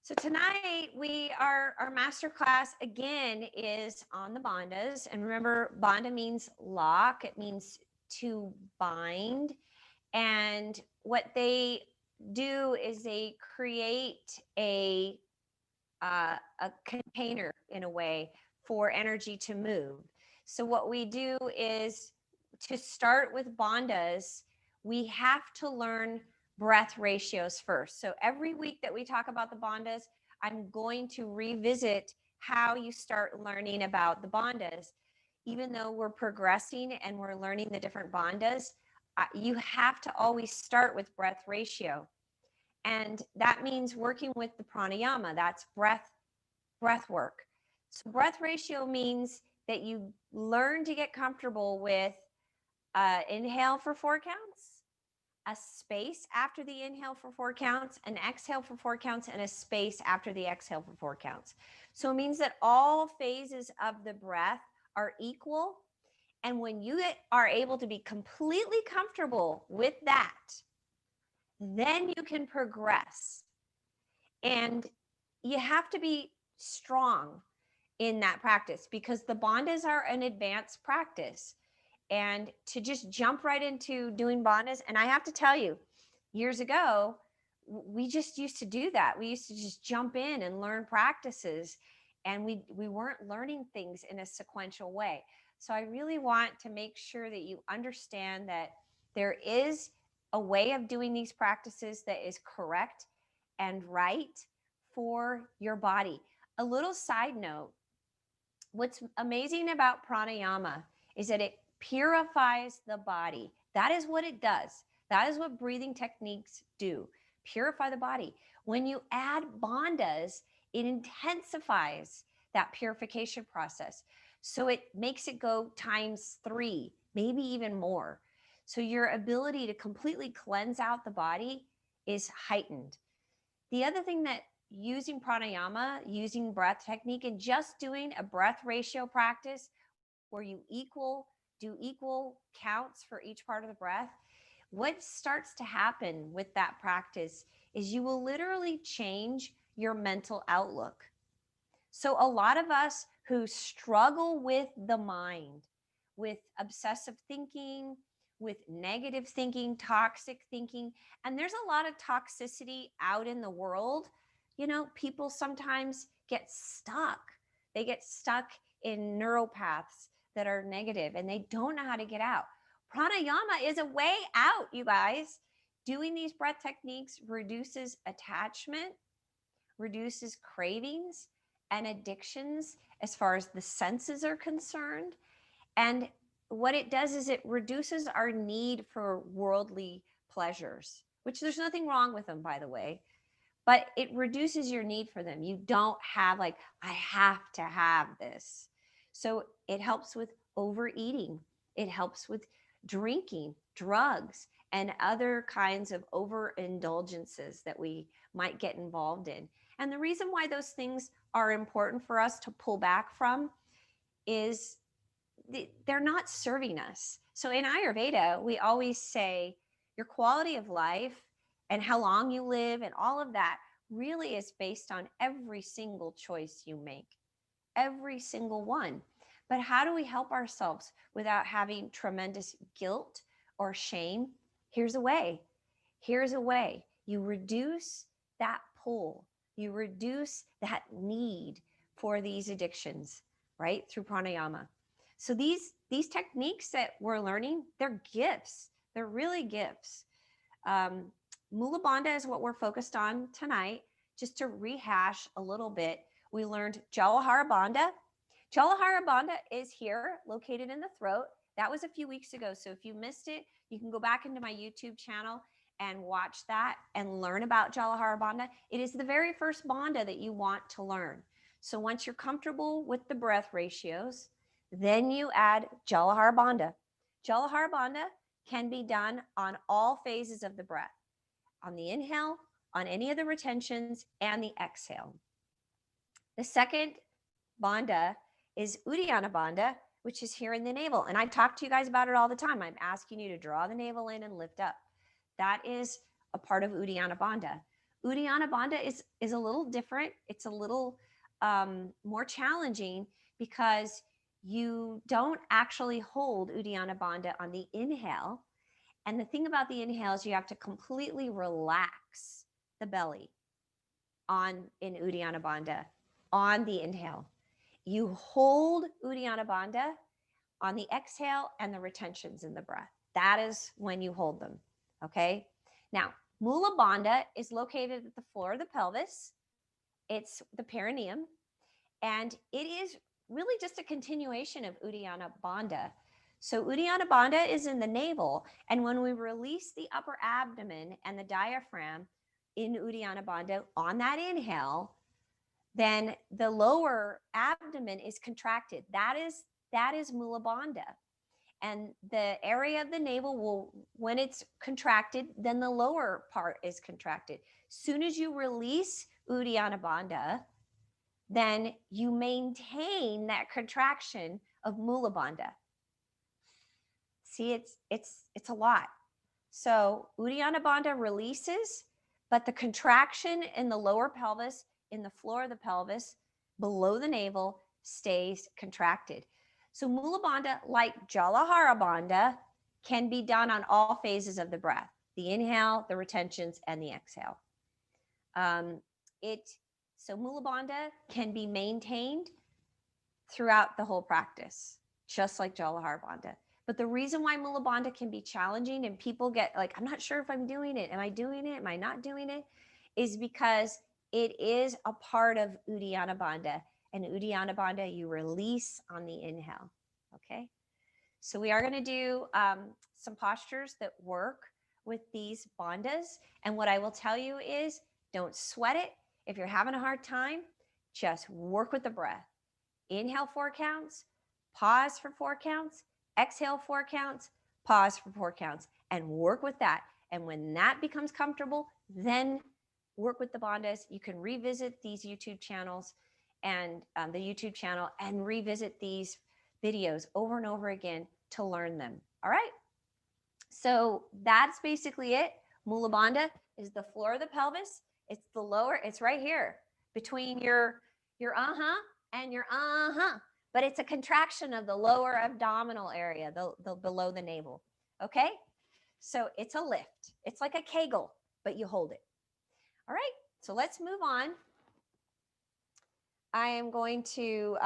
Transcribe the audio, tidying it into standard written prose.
So tonight our master class again is on the bandhas. And remember, bandha means lock, it means to bind. And what they do is they create a container in a way for energy to move. So what we do is, to start with bandhas, we have to learn breath ratios first. So every week that we talk about the bandhas, I'm going to revisit how you start learning about the bandhas. Even though we're progressing and we're learning the different bandhas, you have to always start with breath ratio. And that means working with the pranayama. That's breath work. So breath ratio means that you learn to get comfortable with inhale for 4 counts, a space after the inhale for 4 counts, an exhale for 4 counts, and a space after the exhale for 4 counts. So it means that all phases of the breath are equal. And when you are able to be completely comfortable with that, then you can progress. And you have to be strong in that practice, because the bandhas are an advanced practice. And to just jump right into doing bandhas, and I have to tell you, years ago, we just used to do that. We used to just jump in and learn practices, and we weren't learning things in a sequential way. So I really want to make sure that you understand that there is a way of doing these practices that is correct and right for your body. A little side note, what's amazing about pranayama is that it purifies the body. That is what it does. That is what breathing techniques do. Purify the body. When you add bandhas, it intensifies that purification process. So it makes it go times 3, maybe even more. So your ability to completely cleanse out the body is heightened. The other thing that using pranayama, using breath technique, and just doing a breath ratio practice where you do equal counts for each part of the breath, what starts to happen with that practice is you will literally change your mental outlook. So a lot of us who struggle with the mind, with obsessive thinking, with negative thinking, toxic thinking, and there's a lot of toxicity out in the world. You know, people sometimes get stuck. They get stuck in neuropaths that are negative and they don't know how to get out. Pranayama is a way out, you guys. Doing these breath techniques reduces attachment, reduces cravings and addictions as far as the senses are concerned. And what it does is it reduces our need for worldly pleasures, which there's nothing wrong with them, by the way, but it reduces your need for them. You don't have like, I have to have this. So it helps with overeating. It helps with drinking, drugs, and other kinds of overindulgences that we might get involved in. And the reason why those things are important for us to pull back from is they're not serving us. So in Ayurveda, we always say your quality of life and how long you live and all of that really is based on every single choice you make, every single one. But how do we help ourselves without having tremendous guilt or shame? Here's a way. Here's a way. You reduce that pull. You reduce that need for these addictions, right? Through pranayama. So these techniques that we're learning, they're gifts. They're really gifts. Mula Bandha is what we're focused on tonight. Just to rehash a little bit, we learned Jalahara Bandha. Jalahara Bandha is here, located in the throat. That was a few weeks ago. So if you missed it, you can go back into my YouTube channel and watch that and learn about Jalahara Bandha. It is the very first bandha that you want to learn. So once you're comfortable with the breath ratios, then you add Jalahara Bandha. Jalahara Bandha can be done on all phases of the breath, on the inhale, on any of the retentions, and the exhale. The second bandha is Uddiyana Bandha, which is here in the navel. And I talk to you guys about it all the time. I'm asking you to draw the navel in and lift up. That is a part of Uddiyana Bandha. Uddiyana Bandha is a little different. It's a little more challenging because you don't actually hold Uddiyana Bandha on the inhale. And the thing about the inhale is you have to completely relax the belly in Uddiyana Bandha on the inhale. You hold Uddiyana Bandha on the exhale and the retentions in the breath. That is when you hold them. Okay. Now, Mula Bandha is located at the floor of the pelvis. It's the perineum, and it is really just a continuation of Uddiyana Bandha. So Uddiyana Bandha is in the navel, and when we release the upper abdomen and the diaphragm in Uddiyana Bandha on that inhale, then the lower abdomen is contracted. That is Mula Bandha. And the area of the navel will, when it's contracted, then the lower part is contracted. Soon as you release Uddiyana Bandha, then you maintain that contraction of Mula Bandha. See, it's a lot. So Uddiyana Bandha releases, but the contraction in the lower pelvis, in the floor of the pelvis, below the navel, stays contracted. So Mula Bandha, like Jalahara Bandha, can be done on all phases of the breath: the inhale, the retentions, and the exhale. So Mula Bandha can be maintained throughout the whole practice, just like Jalahara Bandha. But the reason why Mula Bandha can be challenging and people get like, I'm not sure if I'm doing it. Am I doing it? Am I not doing it? Is because it is a part of Uddiyana Bandha. And Uddiyana Bandha, you release on the inhale. Okay. So we are going to do some postures that work with these bandhas. And what I will tell you is don't sweat it. If you're having a hard time, just work with the breath. Inhale 4 counts, pause for 4 counts, exhale 4 counts, pause for 4 counts, and work with that. And when that becomes comfortable, then work with the bandhas. You can revisit these YouTube channels and the YouTube channel and revisit these videos over and over again to learn them. All right. So that's basically it. Mula Bandha is the floor of the pelvis. It's the lower, it's right here between your and your but it's a contraction of the lower abdominal area, the below the navel. Okay. So it's a lift. It's like a Kegel, but you hold it. All right. So let's move on. I am going to